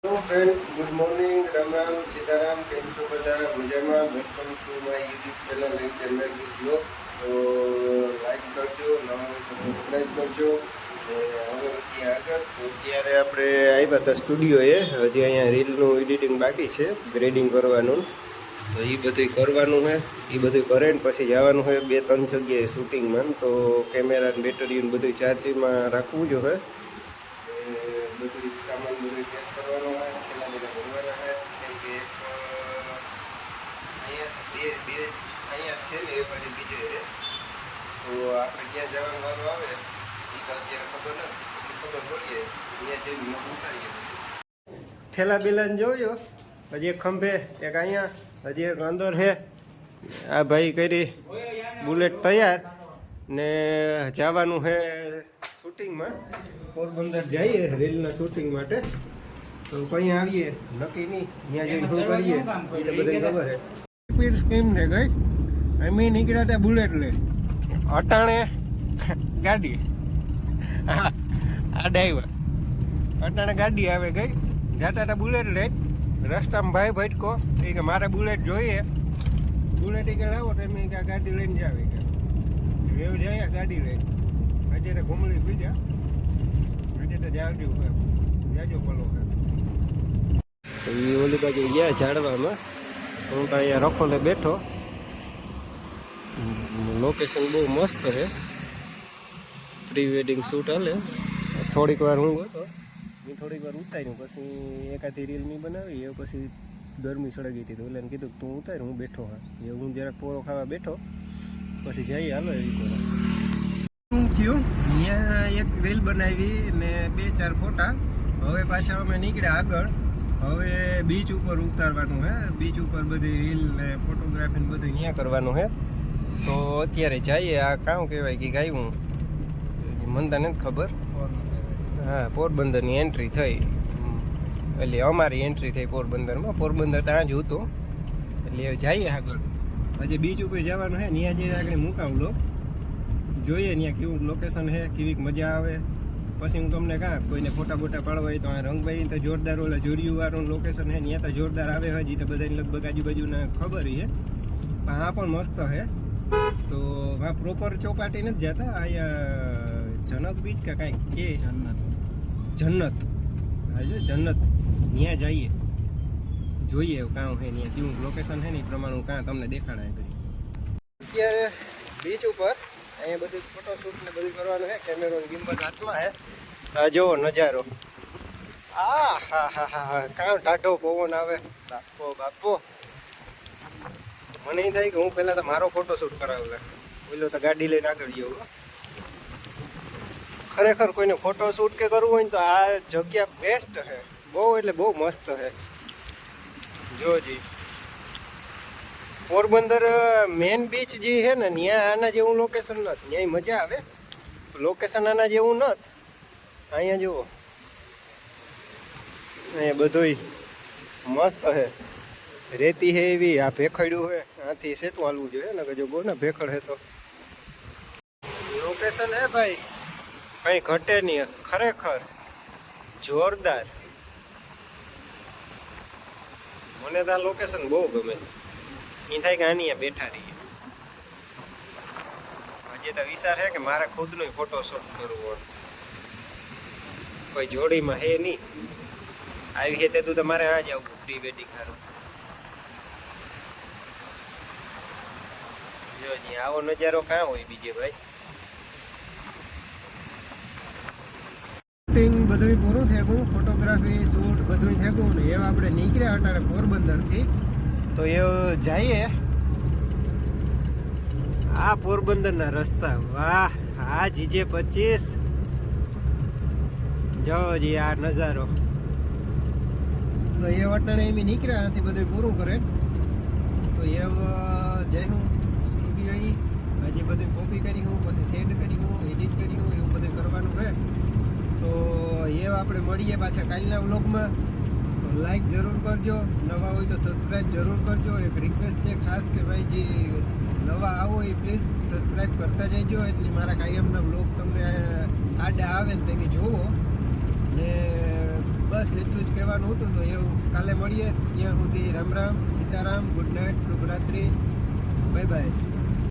Hello friends, good morning, Ram Ram, Sitaram. કેમ છો બધા? મજામાં? Welcome to my YouTube channel and blog. તો લાઈક કરજો, નવા હોય તો સબસ્ક્રાઈબ કરજો. હવે વધીએ આગળ. તો અત્યારે આપણે આવ્યા હતા સ્ટુડિયોએ. હજી અહીંયા રીલનું એડિટિંગ બાકી છે, ગ્રેડિંગ કરવાનું. તો એ બધું કરવાનું છે. એ બધું કરે ને પછી જવાનું હોય 2-3 જગ્યાએ શૂટિંગમાં. તો કેમેરા બેટરી બધું ચાર્જિંગમાં રાખવું જોઈએ. બધું સામાન બધું પેક કરવાનો હોય, પેલા બધા ભરવાના હોય. કેમ કે એક અહીંયા બે અહીંયા છે ને, એ પછી બીજે રહે. તો આપણે ક્યાં જવાનું વારો આવે એ તો અત્યારે ખબર નથી, પછી ખબર પડીએ અહીંયા જઈને ન ઉતારીએ. ઠેલા બેલાને જોયો, હજી એક ખંભે, એક અહીંયા, હજી એક અંદર છે. આ ભાઈ કરી બુલેટ તૈયાર ને જવાનું છે શૂટિંગમાં. પોરબંદર જઈએ રીલના શૂટિંગ માટે. તો કहीं આવીએ નક્કી નહીં, ત્યાં જઈને શું કરીએ એ તો બધાને ખબર છે. સ્પીડ સ્કીમ ને ગઈ અમે નીકળ્યા હતા બુલેટ લઈ, અટાણે ગાડી આ ડ્રાઈવર અટાણે ગાડી આવે ગઈ, જતા હતા બુલેટ લઈ. રસ્તામાં ભાઈ ભટકો એ કે મારે બુલેટ જોઈએ. બુલેટ એ કે લાવો તો એમ કે ગાડી લઈને જ આવી ગયા. એવું જાય ગાડી લઈને અત્યારે ઘૂમડી પીધા. અત્યારે જાવડી જાજો પલો એ ઓલી બાજુ ગયા ઝાડવામાં. હું તો અહીંયા રખોલે બેઠો. લોકેશન બહુ મસ્ત છે, પ્રી વેડિંગ શૂટ હાલે. થોડીક વાર હું હતો, મેં થોડીક વાર ઉતાર્યું, પછી એકાદી રીલ નહીં બનાવી. એ પછી ગરમી સળગી હતી તો એટલે કીધું તું ઉતાર, હું બેઠો. હા એ હું જરાક પોરો ખાવા બેઠો, પછી જઈએ હાલો એવી કોરા. શું થયું, ત્યાં એક રીલ બનાવી ને 2-4 ફોટા. હવે પાછા અમે નીકળ્યા આગળ. હવે બીચ ઉપર ઉતારવાનું છે. બીચ ઉપર બધી રીલ ને ફોટોગ્રાફી ને બધું ત્યાં કરવાનું છે. તો અત્યારે જઈએ. આ કામ કહેવાય કે ગાયું મને તો નથી ખબર. હા, પોરબંદરની એન્ટ્રી થઈ, એટલે અમારી એન્ટ્રી થઈ પોરબંદરમાં. પોરબંદર ત્યાં જ હતું, એટલે જઈએ આગળ. હજી બીચ ઉપર જવાનું છે, ત્યાં જઈને આગળ મુકાવલો જોઈએ ત્યાં કેવું લોકેશન છે, કેવી મજા આવે. પછી હું તમને કાં કોઈને ફોટા બોટા પાડવા હોય તો આ રંગભાઈ તો જોરદાર ઓલા જોરિયુંવાળું લોકેશન છે, ત્યાં તો જોરદાર આવે. હજી તો બધાને લગભગ આજુબાજુને ખબર છે, પણ આ પણ મસ્ત છે. તો આ પ્રોપર ચોપાટી નથી જતા, અહીંયા જનક બીચ કે કાંઈક કે જન્નત હા જન્નત, ત્યાં જઈએ જોઈએ કાં છે ત્યાં કેવું લોકેશન છે ને એ પ્રમાણે હું કાં તમને દેખાડાય કરી. અત્યારે બીચ ઉપર અહીંયા બધું ફોટોશૂટ ને બધું કરવાનું છે. કેમેરો ગિમ્બલ હાથમાં છે. આ જોવો નજારો. આ હા હા હા હા, કાં ટાઢો પવન આવે. બાપો બાપો, મને એ થાય કે હું પહેલાં તો મારો ફોટોશૂટ કરાવું. બોલો તો ગાડી લઈને આગળ જવું. ખરેખર કોઈને ફોટોશૂટ કે કરવું હોય ને તો આ જગ્યા બેસ્ટ છે, બહુ એટલે બહુ મસ્ત છે. જોજી પોરબંદર મેન બીચ જે છે ને, ત્યાં આના જેવું લોકેશન નથી. ત્યાં મજા આવે, લોકેશન આના જેવું નથી. અહીંયા જુઓ, અહીંયા બધુંય મસ્ત છે, રેતી છે એવી. આ ભેખડ્યું છે, આથી સેટું હાલવું જોઈએ ને, કે જો બોને ભેખડ છે તો લોકેશન હે ભાઈ, કંઈ ઘટે નહીં. ખરેખર જોરદાર. મને તો આ લોકેશન બહુ ગમે. એ થાય કે આની બેઠા રહીએ. હજી તો વિચાર છે કે મારે ખુદનો ફોટોશૂટ કરવો, કોઈ જોડીમાં હે નહીં. આવી છે તે તું તમારે આ જ આવવું પ્રી વેડિંગ સારું. જોજી આવો નજારો ક્યાં હોય બીજે ભાઈ. શૂટિંગ બધું પૂરું થઈ ગયું, ફોટોગ્રાફી શૂટ બધું થઈ ગયું ને એવા આપણે નીકળ્યા અટાણે પોરબંદરથી. તો એ જઈએ આ પોરબંદરના રસ્તા. વાહ, આ GJ25 જાઓ જી, આ નજારો. તો એ અટાણે એમ નીકળ્યા નથી, બધું પૂરું કરે. તો એ જઈ હું સ્ટુડિયો હજી બધું કોપી કરી હું, પછી સેન્ડ કરી હું, એડિટ કરી હું, એવું બધું કરવાનું છે. તો એ આપણે મળીએ પાછા કાલના વ્લોગમાં. તો લાઈક જરૂર કરજો, નવા હોય તો સબસ્ક્રાઈબ જરૂર કરજો. એક રિક્વેસ્ટ છે ખાસ કે ભાઈ જે નવા આવો એ પ્લીઝ સબસ્ક્રાઈબ કરતા જજો, એટલે મારા કાયમના વ્લોગ તમને આડા આવે ને તમે જુઓ. ને બસ એટલું જ કહેવાનું હતું. તો એવું કાલે મળીએ. ત્યાં સુધી રામ રામ, સીતારામ, ગુડ નાઇટ, શુભરાત્રી, બાય બાય.